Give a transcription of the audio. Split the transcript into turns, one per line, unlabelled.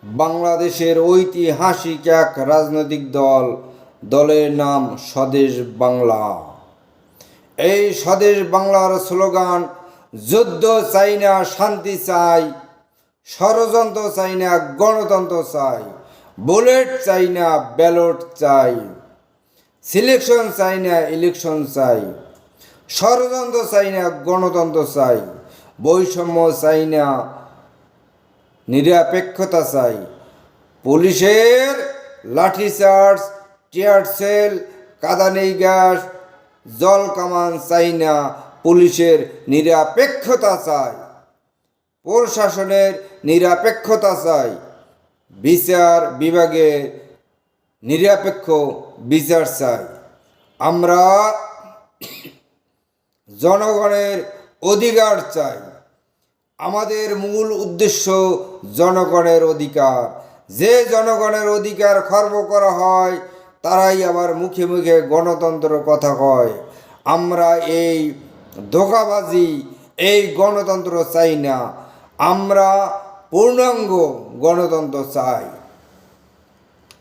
বাংলাদেশের ঐতিহাসিক এক রাজনৈতিক দলের নাম স্বদেশ বাংলা। এই স্বদেশ বাংলার স্লোগান, যুদ্ধ চাই না শান্তি চাই, ষড়যন্ত্র চাই না গণতন্ত্র চাই, বুলেট চাই না ব্যালট চাই, সিলেকশন চাই না ইলেকশন চাই, ষড়যন্ত্র চাই না গণতন্ত্র চাই, বৈষম্য চাই না নিরপেক্ষতা চাই, পুলিশের লাঠিচার্জ, টিয়ার সেল, কাঁদানে গ্যাস, জল কামান চাই না, পুলিশের নিরপেক্ষতা চাই, প্রশাসনের নিরপেক্ষতা চাই, বিচার বিভাগের নিরপেক্ষ বিচার চাই। আমরা জনগণের অধিকার চাই। আমাদের মূল উদ্দেশ্য জনগণের অধিকার। যে জনগণের অধিকার খর্ব করা হয় তারাই আবার মুখে মুখে গণতন্ত্র কথা কয়। আমরা এই ধোঁকাবাজি, এই গণতন্ত্র চাই না। আমরা পূর্ণাঙ্গ গণতন্ত্র চাই।